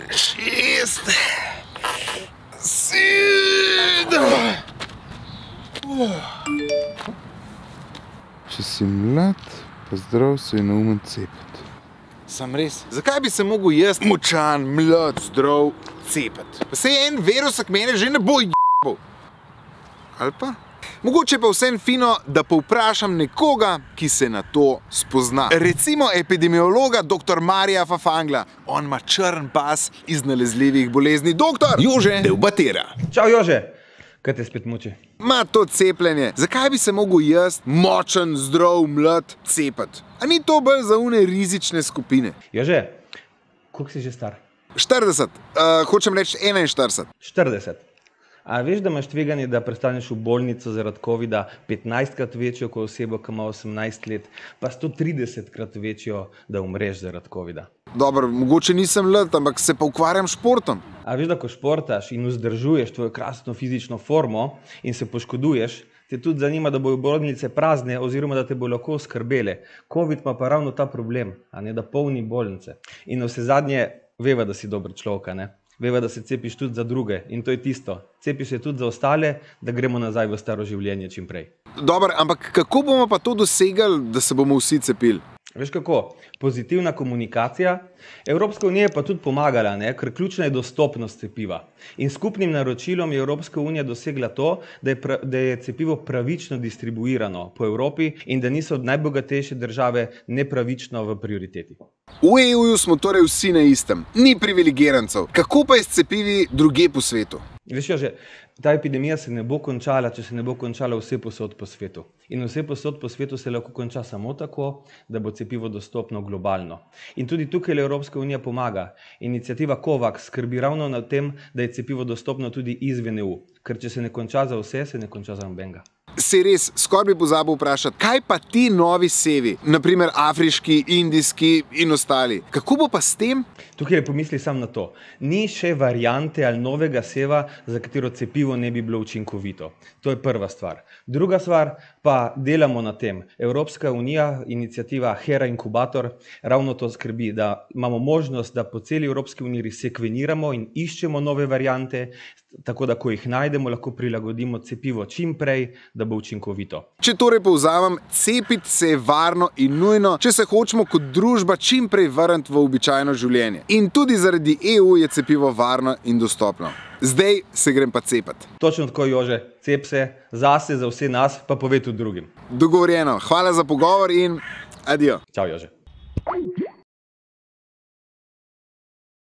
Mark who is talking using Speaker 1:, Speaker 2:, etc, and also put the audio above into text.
Speaker 1: 6, 7. Če si mlad, pa zdrav, se je naumen cepiti. Sam res, zakaj bi se mogel jaz močan, mlad, zdrav cepiti? Pa se je en virus, k mene že ne bo j***bal. Ali pa? Mogoče pa vsem fino, da povprašam nekoga, ki se na to spozna. Recimo epidemiologa dr. Marija Fafangla. On ima črn pas iz nalezljivih bolezni. Doktor Jože Del Batera.
Speaker 2: Čau Jože, kaj te spet muči?
Speaker 1: Ma to cepljenje. Zakaj bi se mogel jaz, močen, zdrav, mlad, cepiti? A ni to bolj za une rizične skupine?
Speaker 2: Jože, koliko si že star?
Speaker 1: 40, hočem reči 41.
Speaker 2: 40. A veš, da imaš tveganje, da prestaneš v bolnico zaradi covida 15krat večjo kot osebo, ki ima 18 let, pa 130krat večjo, da umreš zaradi covida?
Speaker 1: Dobro, mogoče nisem mlad, ampak se pa ukvarjam s športom.
Speaker 2: A veš, da ko športaš in vzdržuješ tvojo krasno fizično formo in se poškoduješ, te tudi zanima, da bojo bolnice prazne oziroma da te bo lahko skrbele. Covid ima pa ravno ta problem, a ne da polni bolnice. In vsezadnje veva, da si dober človek, ne? Veva, da se cepiš tudi za druge in to je tisto. Cepiš se tudi za ostale, da gremo nazaj v staro življenje čim prej.
Speaker 1: Dobro, ampak kako bomo pa to dosegli, da se bomo vsi cepili?
Speaker 2: Veš kako? Pozitivna komunikacija. Evropska unija je pa tudi pomagala, ne? Ker ključna je dostopnost cepiva. In skupnim naročilom je Evropska unija dosegla to, da je cepivo pravično distribuirano po Evropi in da niso najbogatejše države nepravično v prioriteti.
Speaker 1: V EU smo torej vsi na istem, ni privilegirancev. Kako pa je s cepivi drugje po svetu?
Speaker 2: Veš, že ta epidemija se ne bo končala, če se ne bo končala vse posod po svetu. In vse posod po svetu se lahko konča samo tako, da bo cepivo dostopno globalno. In tudi tukaj Evropska unija pomaga. Iniciativa COVAX skrbi ravno na tem, da je cepivo dostopno tudi izven EU. Ker če se ne konča za vse, se ne konča za nobenega.
Speaker 1: Se res, skoraj bi pozabil vprašati, kaj pa ti novi sevi, naprimer afriški, indijski in ostali, kako bo pa s tem?
Speaker 2: Tukaj pomisli sam na to. Ni še variante ali novega seva, za katero cepivo ne bi bilo učinkovito. To je prva stvar. Druga stvar, pa delamo na tem. Evropska unija, iniciativa HERA Inkubator, ravno to skrbi, da imamo možnost, da po celi Evropski uniji sekveniramo in iščemo nove variante, tako da ko jih najdemo, lahko prilagodimo cepivo čim prej, da bo učinkovito.
Speaker 1: Če torej povzamem, cepiti se je varno in nujno, če se hočemo kot družba čim prej vrniti v običajno življenje. In tudi zaradi EU je cepivo varno in dostopno. Zdaj se grem pa cepiti.
Speaker 2: Točno tako, Jože. Cep se zase, za vse nas, pa povej tudi drugim.
Speaker 1: Dogovorjeno. Hvala za pogovor in adijo.
Speaker 2: Čau, Jože.